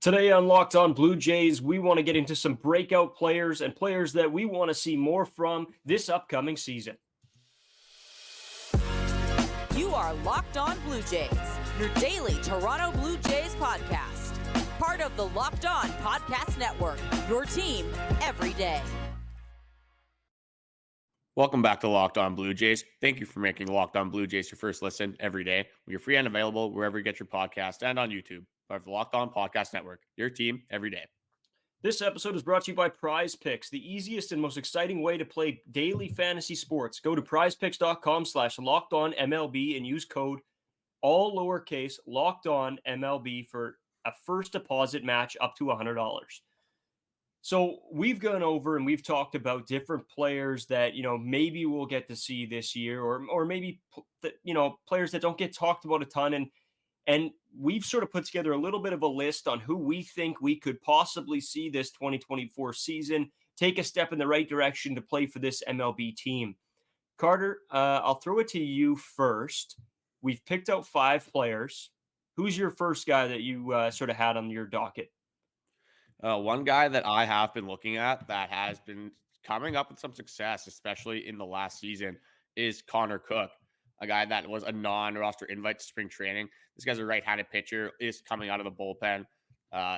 Today on Locked On Blue Jays, we want to get into some breakout players and players that we want to see more from this upcoming season. You are Locked On Blue Jays, your daily Toronto Blue Jays podcast. Part of the Locked On Podcast Network, your team every day. Welcome back to Locked On Blue Jays. Thank you for making Locked On Blue Jays your first listen every day. We're free and available wherever you get your podcast and on YouTube. Part of the Locked On Podcast Network, your team every day. This episode is brought to you by Prize Picks, the easiest and most exciting way to play daily fantasy sports. Go to prizepicks.com/lockedonmlb and use code all lowercase LOCKEDONMLB for a first deposit match up to $100. So we've gone over and we've talked about different players that, maybe we'll get to see this year or maybe, players that don't get talked about a ton. And we've sort of put together a little bit of a list on who we think we could possibly see this 2024 season take a step in the right direction to play for this MLB team. Carter, I'll throw it to you first. We've picked out 5 players. Who's your first guy that you sort of had on your docket? One guy that I have been looking at that has been coming up with some success, especially in the last season, is Connor Cook, a guy that was a non-roster invite to spring training. This guy's a right-handed pitcher, is coming out of the bullpen,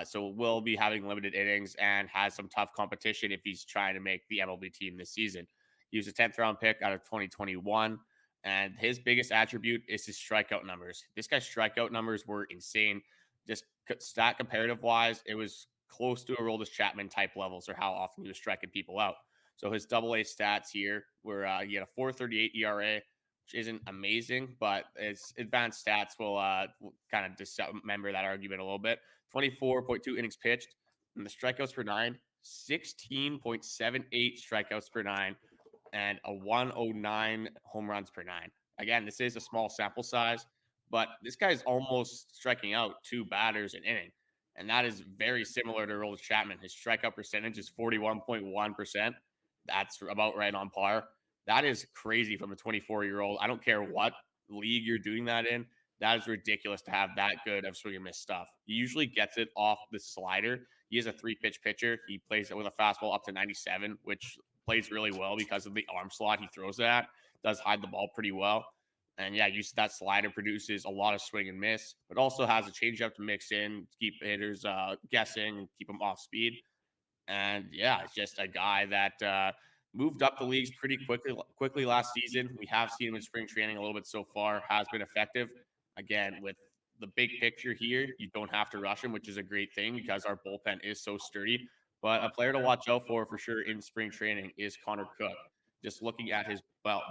so will be having limited innings and has some tough competition if he's trying to make the MLB team this season. He was a 10th-round pick out of 2021, and his biggest attribute is his strikeout numbers. This guy's strikeout numbers were insane. Just stat comparative-wise, it was close to a Aroldis Chapman type levels or how often he was striking people out. So his AA stats here were he had a 4.38 ERA, which isn't amazing, but his advanced stats will kind of dismember that argument a little bit. 24.2 innings pitched, and the strikeouts per 9, 16.78 strikeouts per 9, and a 109 home runs per 9. Again, this is a small sample size, but this guy's almost striking out 2 batters an inning, and that is very similar to Aroldis Chapman. His strikeout percentage is 41.1%. That's about right on par. That is crazy from a 24-year-old. I don't care what league you're doing that in. That is ridiculous to have that good of swing and miss stuff. He usually gets it off the slider. He is a 3-pitch pitcher. He plays it with a fastball up to 97, which plays really well because of the arm slot he throws it at. Does hide the ball pretty well. And yeah, that slider produces a lot of swing and miss, but also has a changeup to mix in, to keep hitters guessing, and keep them off speed. And yeah, it's just a guy that moved up the leagues pretty quickly last season. We have seen him in spring training a little bit so far, has been effective. Again, with the big picture here, you don't have to rush him, which is a great thing because our bullpen is so sturdy. But a player to watch out for sure in spring training is Connor Cook. Just looking at his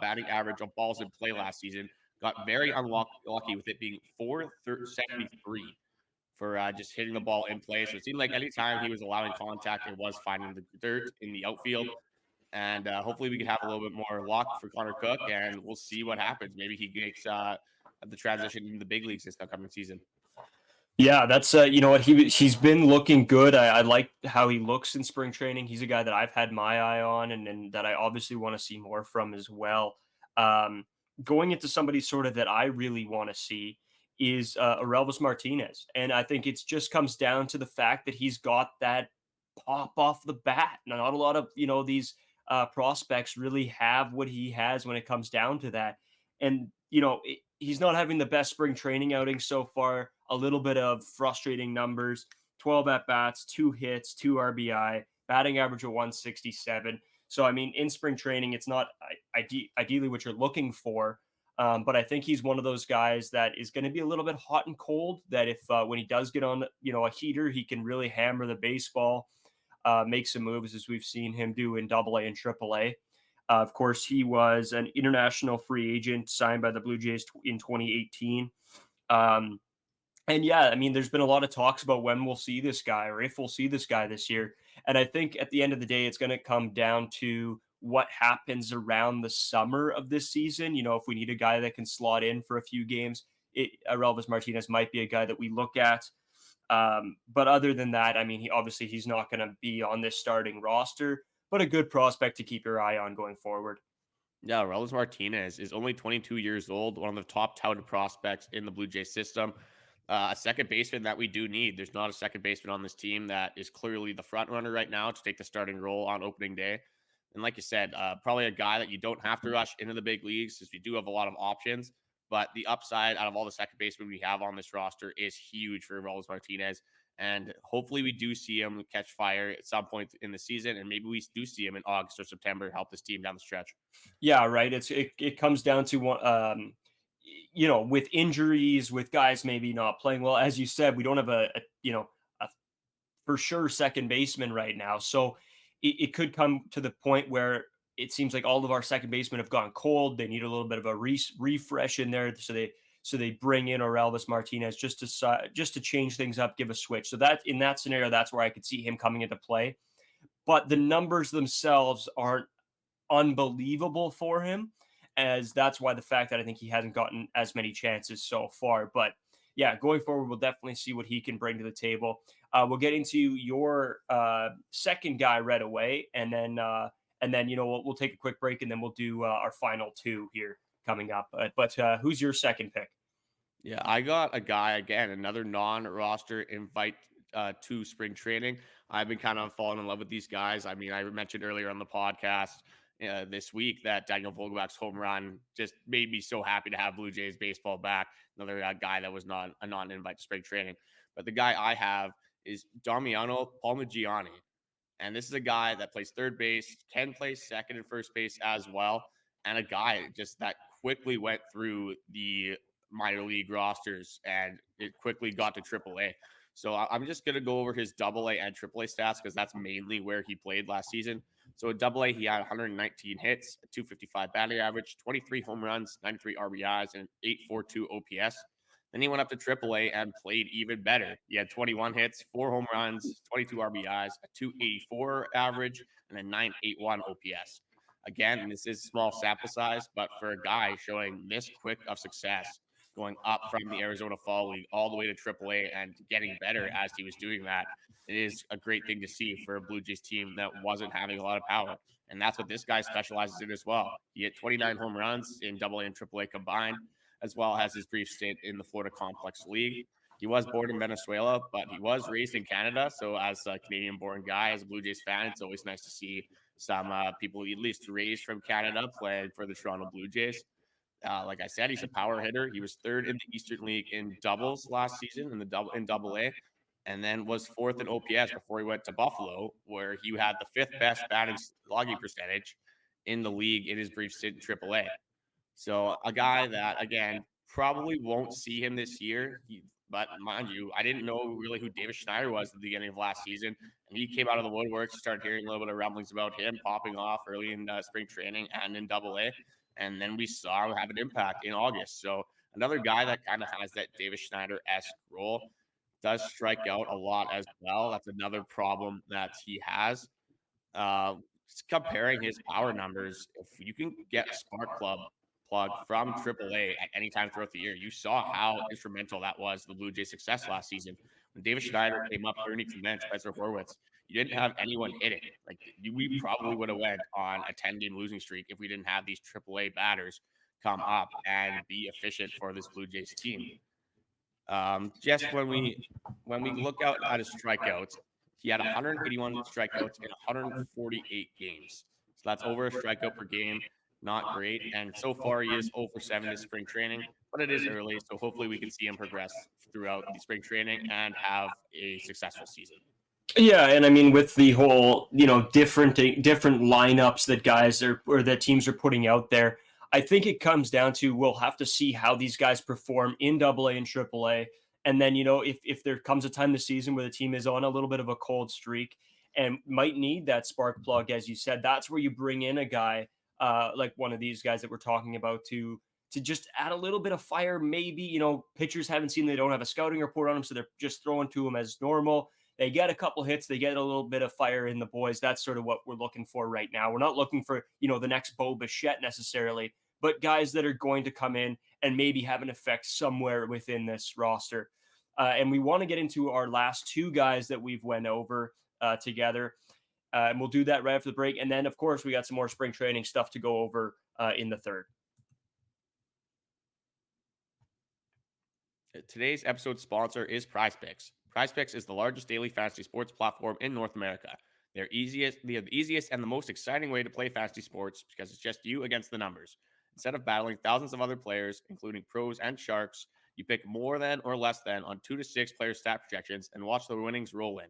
batting average of balls in play last season, got very unlucky with it being 473 for just hitting the ball in play. So it seemed like anytime he was allowing contact, it was finding the dirt in the outfield. And hopefully we can have a little bit more luck for Connor Cook, and we'll see what happens. Maybe he makes the transition into the big leagues this upcoming season. Yeah, that's he's been looking good. I like how he looks in spring training. He's a guy that I've had my eye on and that I obviously want to see more from as well. Going into somebody sort of that I really want to see is Aurelvis Martinez, and I think it just comes down to the fact that he's got that pop off the bat. Not a lot of these prospects really have what he has when it comes down to that. And, he's not having the best spring training outing so far. A little bit of frustrating numbers, 12 at-bats, 2 hits, 2 RBI, batting average of 167. So, I mean, in spring training, it's not ideally what you're looking for. But I think he's one of those guys that is going to be a little bit hot and cold, that if when he does get on, a heater, he can really hammer the baseball. Make some moves as we've seen him do in AA and AAA. Of course, he was an international free agent signed by the Blue Jays in 2018. And yeah, I mean, there's been a lot of talks about when we'll see this guy or if we'll see this guy this year. And I think at the end of the day, it's going to come down to what happens around the summer of this season. If we need a guy that can slot in for a few games, Aurelvis Martinez might be a guy that we look at. But other than that, I mean, he's not going to be on this starting roster, but a good prospect to keep your eye on going forward. Yeah, Aurelvis Martinez is only 22 years old, one of the top touted prospects in the Blue Jays system. a second baseman that we do need. There's not a second baseman on this team that is clearly the front runner right now to take the starting role on opening day. And like you said, probably a guy that you don't have to rush into the big leagues because we do have a lot of options. But the upside out of all the second basemen we have on this roster is huge for Robles Martinez. And hopefully we do see him catch fire at some point in the season. And maybe we do see him in August or September help this team down the stretch. Yeah, right. It comes down to one, with injuries, with guys maybe not playing well. As you said, we don't have a for sure second baseman right now. So it could come to the point where it seems like all of our second basemen have gone cold. They need a little bit of a refresh in there. So they bring in Orelvis Martinez just to change things up, give a switch. So that in that scenario, that's where I could see him coming into play. But the numbers themselves aren't unbelievable for him, as that's why the fact that I think he hasn't gotten as many chances so far. But yeah, going forward, we'll definitely see what he can bring to the table. We'll get into your second guy right away, and then we'll take a quick break, and then we'll do our final two here coming up. But who's your second pick? Yeah, I got a guy again, another non-roster invite to spring training. I've been kind of falling in love with these guys. I mean, I mentioned earlier on the podcast this week that Daniel Vogelbach's home run just made me so happy to have Blue Jays baseball back. Another guy that was not a non-invite to spring training. But the guy I have is Damiano Palmigiani. And this is a guy that plays third base, can play second and first base as well. And a guy just that quickly went through the minor league rosters and it quickly got to AAA. So I'm just going to go over his AA and AAA stats because that's mainly where he played last season. So at AA, he had 119 hits, a 255 batting average, 23 home runs, 93 RBIs, and an 8.42 OPS. Then he went up to AAA and played even better. He had 21 hits, 4 home runs, 22 RBIs, a 284 average, and a 981 OPS. Again, this is small sample size, but for a guy showing this quick of success, going up from the Arizona Fall League all the way to AAA and getting better as he was doing that, it is a great thing to see for a Blue Jays team that wasn't having a lot of power. And that's what this guy specializes in as well. He hit 29 home runs in AA and AAA combined, as well as his brief stint in the Florida Complex League. He was born in Venezuela, but he was raised in Canada. So as a Canadian-born guy, as a Blue Jays fan, it's always nice to see some people at least raised from Canada playing for the Toronto Blue Jays. Like I said, he's a power hitter. He was third in the Eastern League in doubles last season in AA, and then was fourth in OPS before he went to Buffalo, where he had the fifth best batting logging percentage in the league in his brief stint in AAA. So a guy that, again, probably won't see him this year. But mind you, I didn't know really who David Schneider was at the beginning of last season. And he came out of the woodworks, started hearing a little bit of rumblings about him popping off early in spring training and in AA. And then we saw him have an impact in August. So another guy that kind of has that David Schneider-esque role, does strike out a lot as well. That's another problem that he has. Comparing his power numbers, if you can get a spark plug from AAA at any time throughout the year, you saw how instrumental that was the Blue Jays' success last season. When David Schneider came up, Ernie, Clement, Spencer Horwitz, you didn't have anyone hitting. Like we probably would have went on a 10-game losing streak if we didn't have these AAA batters come up and be efficient for this Blue Jays team. Just when we look out at his strikeouts, he had 181 strikeouts in 148 games. So that's over a strikeout per game. Not great. And so far, he is 0-for-7 this spring training, but it is early. So hopefully we can see him progress throughout the spring training and have a successful season. Yeah, and I mean, with the whole, different lineups that guys are or that teams are putting out there, I think it comes down to we'll have to see how these guys perform in AA and AAA. And then, if there comes a time this season where the team is on a little bit of a cold streak and might need that spark plug, as you said, that's where you bring in a guy like one of these guys that we're talking about to just add a little bit of fire. Maybe, pitchers haven't seen, they don't have a scouting report on them, so they're just throwing to them as normal. They get a couple hits, they get a little bit of fire in the boys. That's sort of what we're looking for right now. We're not looking for, the next Bo Bichette necessarily, but guys that are going to come in and maybe have an effect somewhere within this roster. And we want to get into our last two guys that we've went over together. And we'll do that right after the break. And then, of course, we got some more spring training stuff to go over in the third. Today's episode sponsor is PrizePicks. PrizePicks is the largest daily fantasy sports platform in North America. They're the easiest and the most exciting way to play fantasy sports because it's just you against the numbers. Instead of battling thousands of other players, including pros and sharks, you pick more than or less than on 2 to 6 player stat projections and watch the winnings roll in.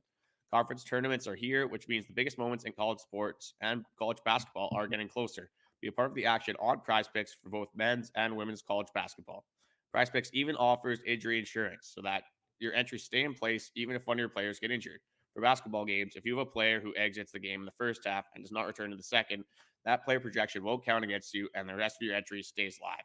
Conference tournaments are here, which means the biggest moments in college sports and college basketball are getting closer. Be a part of the action on PrizePicks for both men's and women's college basketball. PrizePicks even offers injury insurance so that your entries stay in place even if one of your players get injured. For basketball games, if you have a player who exits the game in the first half and does not return to the second, that player projection won't count against you and the rest of your entry stays live.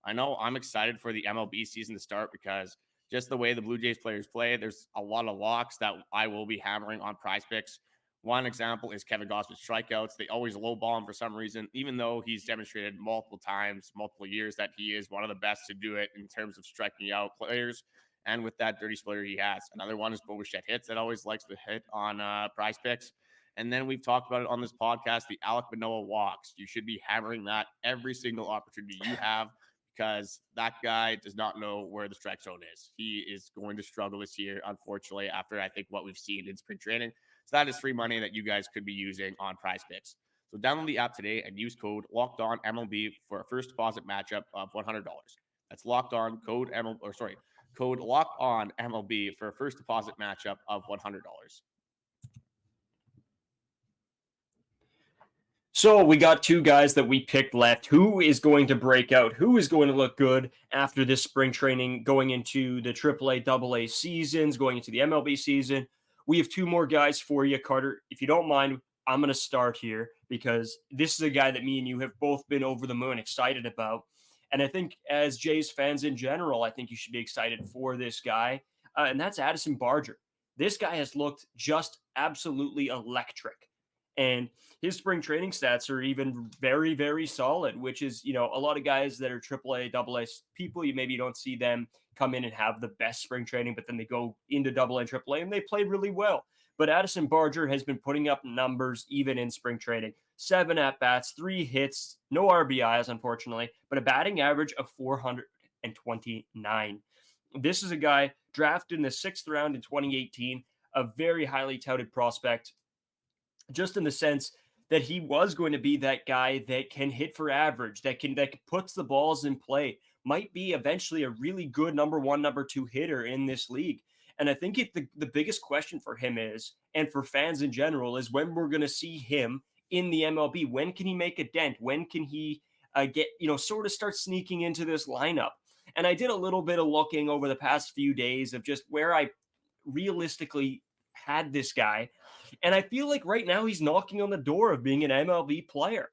I know I'm excited for the MLB season to start because just the way the Blue Jays players play, there's a lot of locks that I will be hammering on PrizePicks. One example is Kevin Gausman's strikeouts. They always lowball him for some reason, even though he's demonstrated multiple times, multiple years that he is one of the best to do it in terms of striking out players. And with that dirty splitter he has. Another one is Bo Bichette hits that always likes to hit on PrizePicks. And then we've talked about it on this podcast, the Alek Manoah walks. You should be hammering that every single opportunity you have because that guy does not know where the strike zone is. He is going to struggle this year, unfortunately, after I think what we've seen in spring training. So that is free money that you guys could be using on PrizePicks. So download the app today and use code LOCKEDONMLB for a first deposit matchup of $100. That's locked on code code LOCKEDONMLB for a first deposit matchup of $100. So we got two guys that we picked left. Who is going to break out? Who is going to look good after this spring training, going into the AAA, AA seasons, going into the MLB season? We have two more guys for you, Carter. If you don't mind, I'm going to start here because this is a guy that me and you have both been over the moon excited about. And I think as Jays fans in general, I think you should be excited for this guy. And that's Addison Barger. This guy has looked just absolutely electric. And his spring training stats are even very, very solid, which is, a lot of guys that are AAA, AA people, you don't see them come in and have the best spring training, but then they go into AA and AAA and they play really well. But Addison Barger has been putting up numbers even in spring training. 7 at-bats, 3 hits, no RBIs, unfortunately, but a batting average of 429. This is a guy drafted in the 6th round in 2018, a very highly touted prospect, just in the sense that he was going to be that guy that can hit for average, that puts the balls in play, might be eventually a really good number 1, number 2 hitter in this league. And I think the biggest question for him is, and for fans in general, is when we're going to see him in the MLB. When can he make a dent? When can he get, sort of start sneaking into this lineup? And I did a little bit of looking over the past few days of just where I realistically had this guy. And I feel like right now he's knocking on the door of being an MLB player.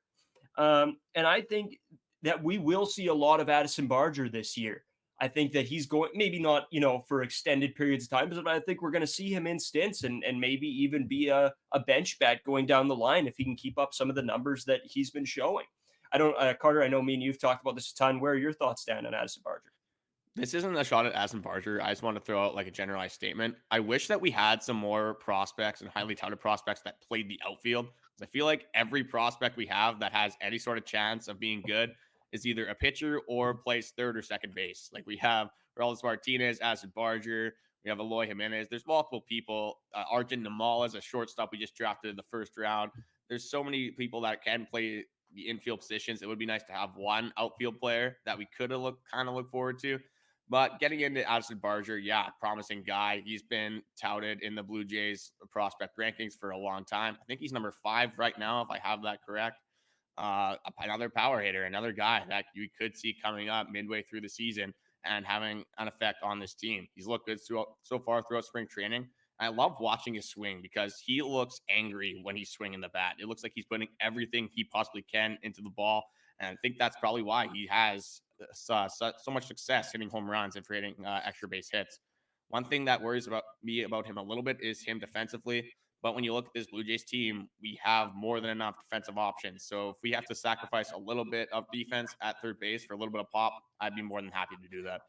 And I think that we will see a lot of Addison Barger this year. I think that he's going, maybe not, for extended periods of time, but I think we're going to see him in stints and maybe even be a bench bat going down the line if he can keep up some of the numbers that he's been showing. Carter, I know me and you've talked about this a ton. Where are your thoughts stand on Addison Barger? This isn't a shot at Addison Barger. I just want to throw out like a generalized statement. I wish that we had some more prospects and highly touted prospects that played the outfield. I feel like every prospect we have that has any sort of chance of being good is either a pitcher or plays third or second base. Like we have Raul Martinez, Addison Barger, we have Eloy Jimenez. There's multiple people. Arjun Namal is a shortstop we just drafted in the 1st round. There's so many people that can play the infield positions. It would be nice to have one outfield player that we could have look forward to. But getting into Addison Barger, promising guy. He's been touted in the Blue Jays prospect rankings for a long time. I think he's number 5 right now, if I have that correct. Another power hitter, another guy that you could see coming up midway through the season and having an effect on this team. He's looked good so far throughout spring training. I love watching his swing because he looks angry when he's swinging the bat. It looks like he's putting everything he possibly can into the ball. And I think that's probably why he has so much success hitting home runs and creating extra base hits. One thing that worries about him a little bit is him defensively. But when you look at this Blue Jays team, we have more than enough defensive options. So if we have to sacrifice a little bit of defense at third base for a little bit of pop, I'd be more than happy to do that.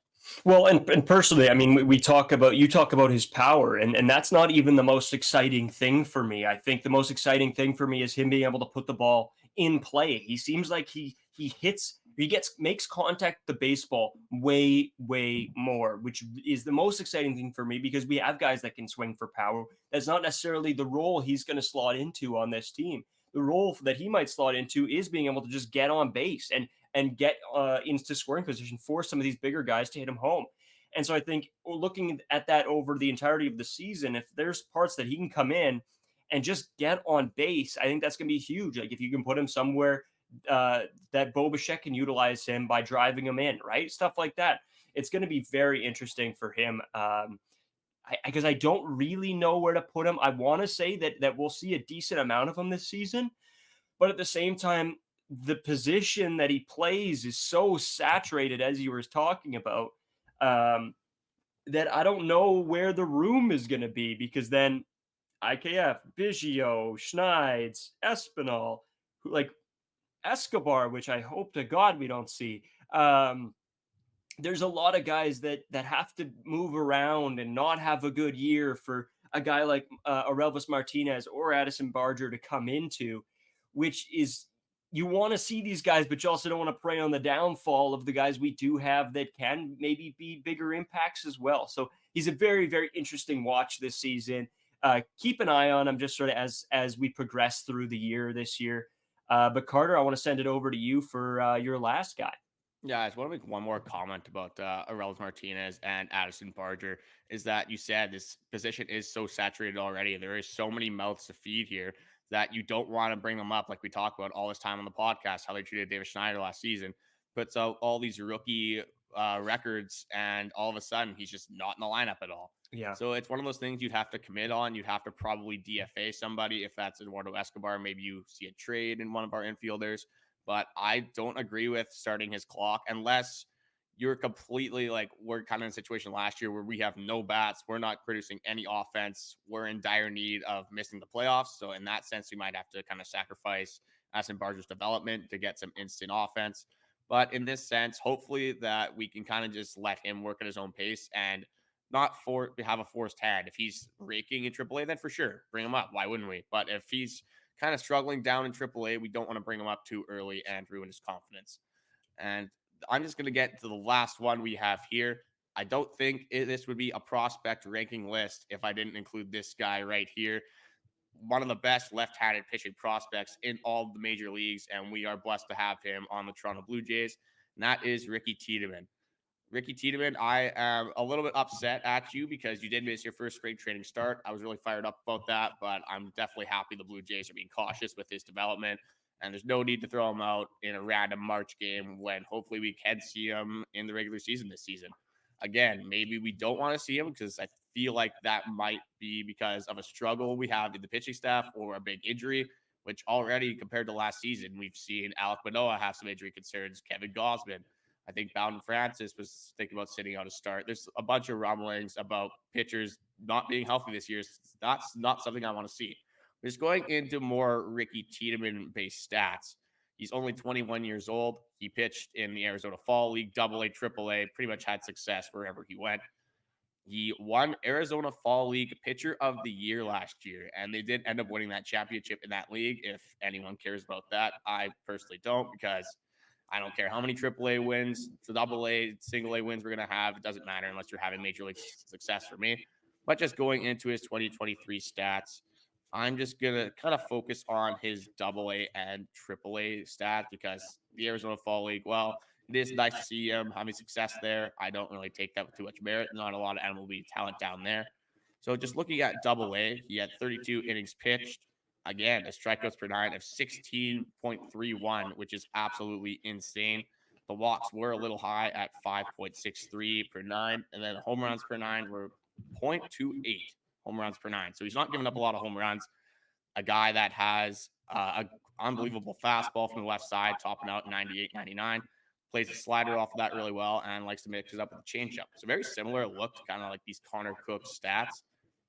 Well, and personally, I mean, you talk about his power, and that's not even the most exciting thing for me. I think the most exciting thing for me is him being able to put the ball in play. He seems like he hits He makes contact with the baseball way, way more, which is the most exciting thing for me because we have guys that can swing for power. That's not necessarily the role he's going to slot into on this team. The role that he might slot into is being able to just get on base and get into scoring position for some of these bigger guys to hit him home. And so I think looking at that over the entirety of the season, if there's parts that he can come in and just get on base, I think that's going to be huge. Like if you can put him somewhere that Bo Bichette can utilize him by driving him in, right? Stuff like that. It's going to be very interesting for him. Because I don't really know where to put him. I want to say that we'll see a decent amount of him this season, but at the same time, the position that he plays is so saturated, as you were talking about, that I don't know where the room is going to be because then IKF, Biggio, Schneider, Espinal, like Escobar, which I hope to God we don't see. There's a lot of guys that have to move around and not have a good year for a guy like Aurelvis Martinez or Addison Barger to come into, which is you want to see these guys, but you also don't want to prey on the downfall of the guys we do have that can maybe be bigger impacts as well. So he's a very, very interesting watch this season. Keep an eye on him just sort of as we progress through the year this year. But Carter, I want to send it over to you for your last guy. Yeah, I just want to make one more comment about Aurelvis Martinez and Addison Barger. Is that you said this position is so saturated already. There is so many mouths to feed here that you don't want to bring them up like we talk about all this time on the podcast, how they treated David Schneider last season. Puts out all these rookie records, and all of a sudden he's just not in the lineup at all. Yeah. So it's one of those things you'd have to commit on. You'd have to probably DFA somebody. If that's Eduardo Escobar, maybe you see a trade in one of our infielders. But I don't agree with starting his clock unless you're completely like we're kind of in a situation last year where we have no bats. We're not producing any offense. We're in dire need of missing the playoffs. So in that sense, we might have to kind of sacrifice Addison Barger's development to get some instant offense. But in this sense, hopefully that we can kind of just let him work at his own pace and not have a forced hand. If he's raking in AAA, then for sure, bring him up. Why wouldn't we? But if he's kind of struggling down in AAA, we don't want to bring him up too early and ruin his confidence. And I'm just going to get to the last one we have here. I don't think this would be a prospect ranking list if I didn't include this guy right here. One of the best left-handed pitching prospects in all the major leagues, and we are blessed to have him on the Toronto Blue Jays, and that is Ricky Tiedemann. Ricky Tiedemann, I am a little bit upset at you because you did miss your first spring training start. I was really fired up about that, but I'm definitely happy the Blue Jays are being cautious with his development, and there's no need to throw him out in a random March game when hopefully we can see him in the regular season this season. Again, maybe we don't want to see him because I feel like that might be because of a struggle we have in the pitching staff or a big injury, which already compared to last season, we've seen Alek Manoah have some injury concerns, Kevin Gausman. I think Bowden Francis was thinking about sitting out a start. There's a bunch of rumblings about pitchers not being healthy this year. That's not something I want to see. We're just going into more Ricky Tiedemann-based stats. He's only 21 years old. He pitched in the Arizona Fall League, AA, AAA, pretty much had success wherever he went. He won Arizona Fall League Pitcher of the Year last year, and they did end up winning that championship in that league. If anyone cares about that, I personally don't, because I don't care how many AAA wins, AA, single A wins we're going to have. It doesn't matter unless you're having major league success for me. But just going into his 2023 stats, I'm just going to kind of focus on his AA and AAA stats because the Arizona Fall League, well, it is nice to see him having success there. I don't really take that with too much merit. Not a lot of MLB talent down there. So just looking at AA, he had 32 innings pitched. Again, a strikeouts per nine of 16.31, which is absolutely insane. The walks were a little high at 5.63 per nine, and then home runs per nine were 0.28 home runs per nine. So he's not giving up a lot of home runs. A guy that has an unbelievable fastball from the left side, topping out 98, 99. Plays the slider off of that really well and likes to mix it up with the changeup. So very similar look to kind of like these Connor Cook stats.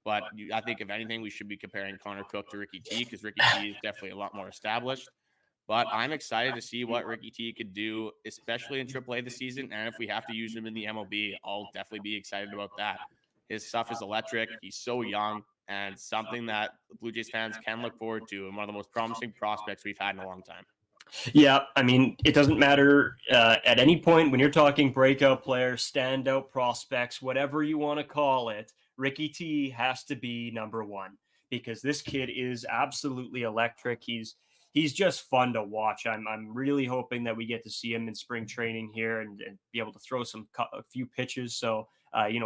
But I think, if anything, we should be comparing Connor Cook to Ricky T, because Ricky T is definitely a lot more established. But I'm excited to see what Ricky T could do, especially in AAA this season. And if we have to use him in the MLB, I'll definitely be excited about that. His stuff is electric. He's so young, and something that the Blue Jays fans can look forward to, and one of the most promising prospects we've had in a long time. Yeah, I mean, it doesn't matter at any point when you're talking breakout players, standout prospects, whatever you want to call it. Ricky T has to be number one because this kid is absolutely electric. He's just fun to watch. I'm really hoping that we get to see him in spring training here and be able to throw a few pitches so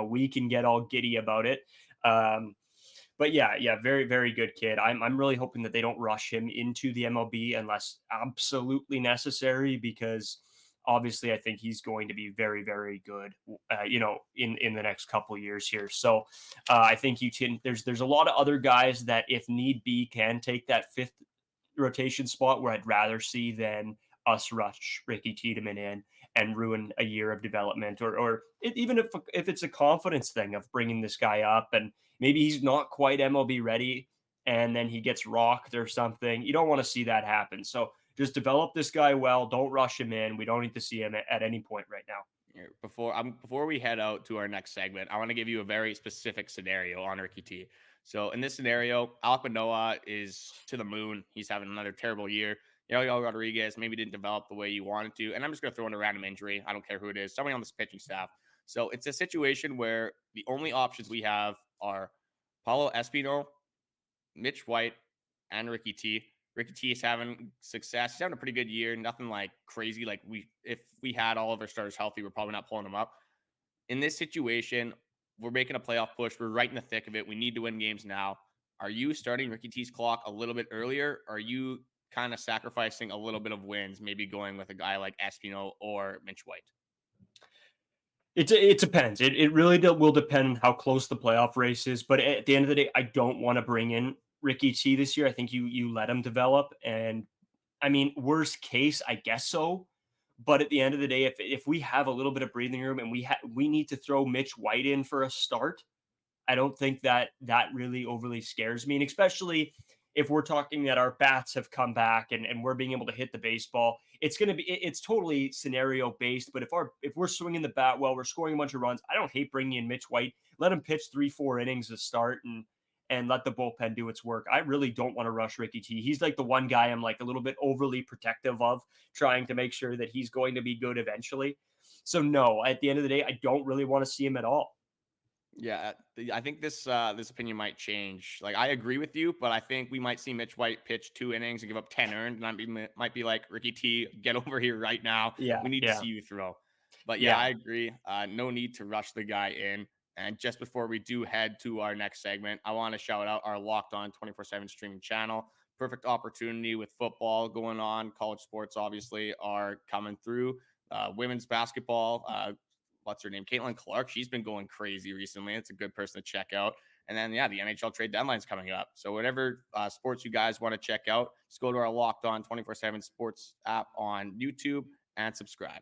we can get all giddy about it. But yeah, very, very good kid. I'm really hoping that they don't rush him into the MLB unless absolutely necessary, because obviously I think he's going to be very, very good, in the next couple of years here. So I think there's a lot of other guys that, if need be, can take that fifth rotation spot where I'd rather see than us rush Ricky Tiedemann in and ruin a year of development, even if it's a confidence thing of bringing this guy up and maybe he's not quite MLB ready and then he gets rocked or something. You don't want to see that happen. So just develop this guy well. Don't rush him in. We don't need to see him at any point right now. Before we head out to our next segment, I want to give you a very specific scenario on Ricky T. So in this scenario, Alek Manoah is to the moon. He's having another terrible year. Yariel Rodriguez maybe didn't develop the way you wanted to. And I'm just going to throw in a random injury. I don't care who it is. Somebody on this pitching staff. So it's a situation where the only options we have are Paulo Espinal, Mitch White, and Ricky T. Ricky T is having success. He's having a pretty good year. Nothing like crazy. Like if we had all of our starters healthy, we're probably not pulling them up. In this situation, we're making a playoff push. We're right in the thick of it. We need to win games now. Are you starting Ricky T's clock a little bit earlier? Or are you kind of sacrificing a little bit of wins, maybe going with a guy like Espino or Mitch White? It depends. It really will depend on how close the playoff race is. But at the end of the day, I don't want to bring in Ricky T this year. I think you let him develop. And I mean, worst case, I guess so. But at the end of the day, if we have a little bit of breathing room and we need to throw Mitch White in for a start, I don't think that really overly scares me. And especially if we're talking that our bats have come back and we're being able to hit the baseball, it's totally scenario based. But if we're swinging the bat well, we're scoring a bunch of runs, I don't hate bringing in Mitch White. Let him pitch 3-4 innings to start and let the bullpen do its work. I really don't want to rush Ricky T. He's like the one guy I'm like a little bit overly protective of, trying to make sure that he's going to be good eventually. So no, at the end of the day, I don't really want to see him at all. Yeah, I think this opinion might change. Like, I agree with you, but I think we might see Mitch White pitch 2 innings and give up 10 earned, and I might be like, Ricky T, get over here right now. Yeah, we need to see you throw. But yeah, I agree. No need to rush the guy in. And just before we do head to our next segment, I want to shout out our Locked On 24/7 streaming channel. Perfect opportunity with football going on. College sports obviously are coming through. Women's basketball. What's her name? Caitlin Clark. She's been going crazy recently. It's a good person to check out. And then, the NHL trade deadline's coming up. So whatever sports you guys want to check out, just go to our Locked On 24/7 Sports app on YouTube and subscribe.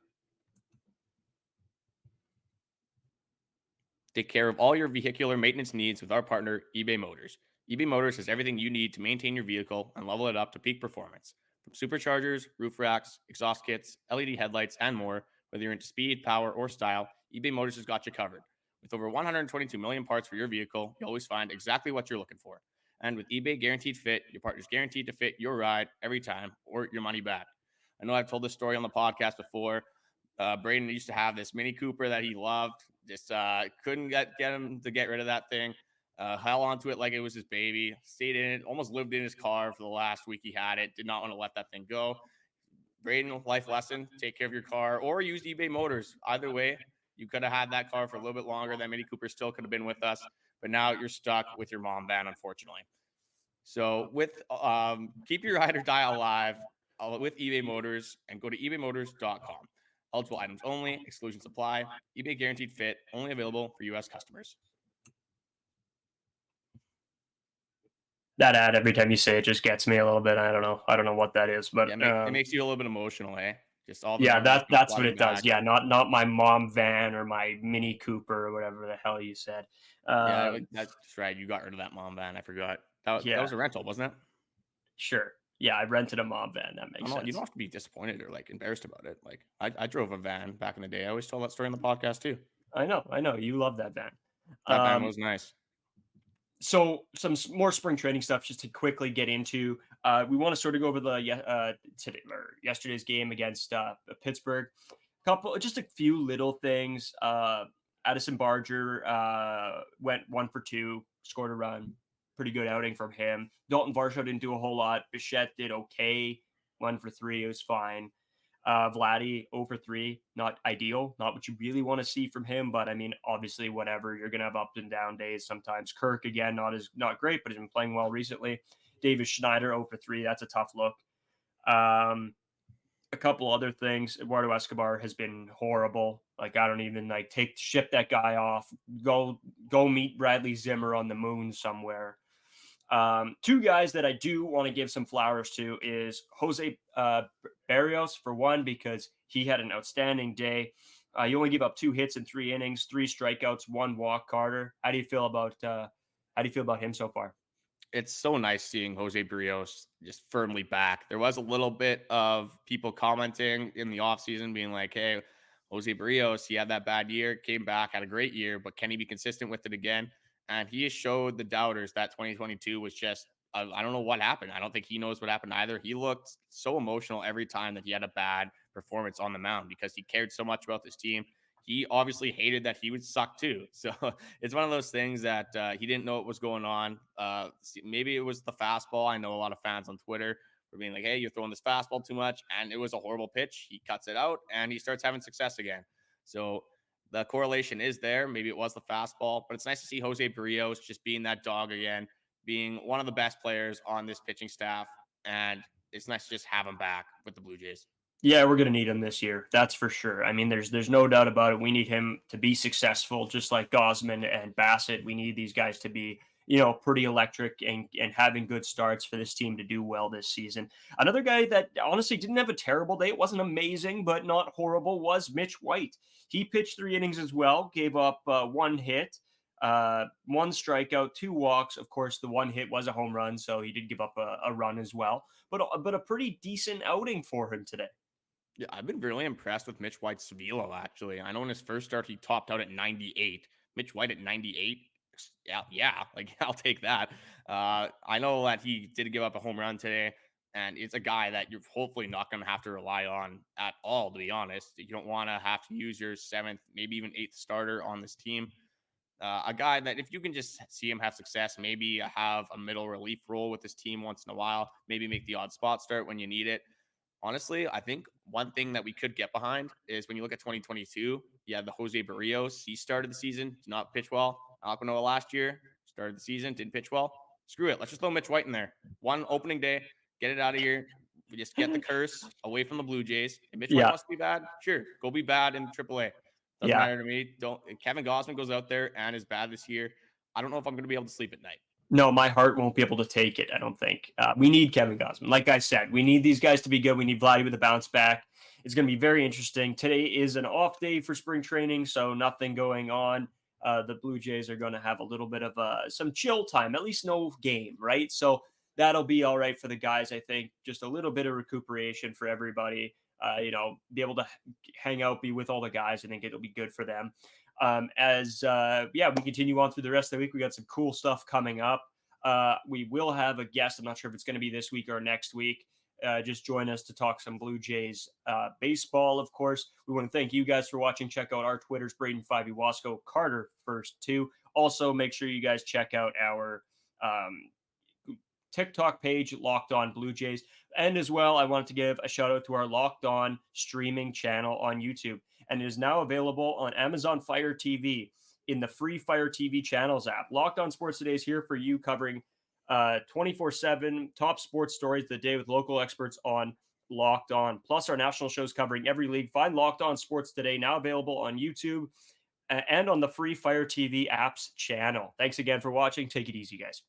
Take care of all your vehicular maintenance needs with our partner, eBay Motors. eBay Motors has everything you need to maintain your vehicle and level it up to peak performance. From superchargers, roof racks, exhaust kits, LED headlights, and more, whether you're into speed, power, or style, eBay Motors has got you covered. With over 122 million parts for your vehicle, you always find exactly what you're looking for. And with eBay Guaranteed Fit, your partner's guaranteed to fit your ride every time or your money back. I know I've told this story on the podcast before. Braden used to have this Mini Cooper that he loved. Just couldn't get him to get rid of that thing. Held onto it like it was his baby. Stayed in it. Almost lived in his car for the last week he had it. Did not want to let that thing go. Braden, life lesson: take care of your car or use eBay Motors. Either way, you could have had that car for a little bit longer. That Mini Cooper still could have been with us, but now you're stuck with your mom van, unfortunately. So with keep your ride or die alive with eBay Motors, and go to ebaymotors.com. Eligible items only. Exclusions apply. eBay Guaranteed Fit. Only available for U.S. customers. That ad, every time you say it, just gets me a little bit. I don't know what that is, but it makes you a little bit emotional, eh? Just all that's what it does. Yeah, not my mom van or my Mini Cooper or whatever the hell you said. That's right. You got rid of that mom van. I forgot. That was a rental, wasn't it? Sure. Yeah, I rented a mom van. That makes sense. You don't have to be disappointed or like embarrassed about it. Like I drove a van back in the day. I always tell that story on the podcast too. I know. You love that van. That van was nice. So some more spring training stuff just to quickly get into. We want to sort of go over the today or yesterday's game against Pittsburgh. Just a few little things. Addison Barger went 1 for 2, scored a run. Pretty good outing from him. Daulton Varsho didn't do a whole lot. Bichette did okay, 1 for 3. It was fine. Vladdy 0 for 3, not ideal, not what you really want to see from him. But I mean, obviously, whatever, you're gonna have up and down days sometimes. Kirk again, not great, but has been playing well recently. David Schneider 0 for 3, that's a tough look. Um, a couple other things. Eduardo Escobar has been horrible. Like I don't even like ship that guy off. Go meet Bradley Zimmer on the moon somewhere. Two guys that I do want to give some flowers to is Jose Berrios for one, because he had an outstanding day. You only give up 2 hits in 3 innings, 3 strikeouts, 1 walk. Carter, how do you feel about him so far? It's so nice seeing Jose Berrios just firmly back. There was a little bit of people commenting in the offseason being like, hey, Jose Berrios, he had that bad year, came back, had a great year, but can he be consistent with it again? And he has showed the doubters that 2022 was just, I don't know what happened. I don't think he knows what happened either. He looked so emotional every time that he had a bad performance on the mound because he cared so much about this team. He obviously hated that he would suck too. So it's one of those things that he didn't know what was going on. Maybe it was the fastball. I know a lot of fans on Twitter were being like, hey, you're throwing this fastball too much. And it was a horrible pitch. He cuts it out and he starts having success again. So the correlation is there. Maybe it was the fastball, but it's nice to see Jose Berrios just being that dog again, being one of the best players on this pitching staff. And it's nice to just have him back with the Blue Jays. Yeah, we're gonna need him this year. That's for sure. I mean, there's no doubt about it. We need him to be successful, just like Gosman and Bassitt. We need these guys to be, pretty electric and having good starts for this team to do well this season. Another guy that honestly didn't have a terrible day, it wasn't amazing, but not horrible, was Mitch White. He pitched 3 innings as well, gave up 1 hit, 1 strikeout, 2 walks. Of course, the 1 hit was a home run, so he did give up a run as well. But a pretty decent outing for him today. Yeah, I've been really impressed with Mitch White's velo, actually. I know in his first start, he topped out at 98. Mitch White at 98. Yeah, like I'll take that. I know that he did give up a home run today, and it's a guy that you're hopefully not going to have to rely on at all, to be honest. You don't want to have to use your seventh, maybe even eighth starter on this team. A guy that if you can just see him have success, maybe have a middle relief role with this team once in a while, maybe make the odd spot start when you need it. Honestly, I think one thing that we could get behind is when you look at 2022, you had the Jose Berrios. He started the season, did not pitch well. Alek Manoah last year started the season, didn't pitch well. Screw it. Let's just throw Mitch White in there. One opening day, get it out of here. We just get the curse away from the Blue Jays. If Mitch White Yeah, wants to be bad, sure, go be bad in AAA. Doesn't yeah. matter to me. Don't. Kevin Gosman goes out there and is bad this year. I don't know if I'm going to be able to sleep at night. No, my heart won't be able to take it, I don't think. We need Kevin Gosman. Like I said, we need these guys to be good. We need Vladdy with a bounce back. It's going to be very interesting. Today is an off day for spring training, so nothing going on. The Blue Jays are going to have a little bit of some chill time, at least no game, right? So that'll be all right for the guys, I think. Just a little bit of recuperation for everybody. Be able to hang out, be with all the guys. I think it'll be good for them. We continue on through the rest of the week. We got some cool stuff coming up. We will have a guest. I'm not sure if it's going to be this week or next week. Just join us to talk some Blue Jays baseball, of course. We want to thank you guys for watching. Check out our Twitters, Braden 5 Wasco, Carter first too. Also, make sure you guys check out our TikTok page, Locked On Blue Jays. And as well, I wanted to give a shout out to our Locked On streaming channel on YouTube. And it is now available on Amazon Fire TV in the free Fire TV channels app. Locked On Sports Today is here for you, covering 24/7 top sports stories of the day with local experts on Locked On. Plus, our national shows covering every league. Find Locked On Sports Today, now available on YouTube and on the free Fire TV apps channel. Thanks again for watching. Take it easy, guys.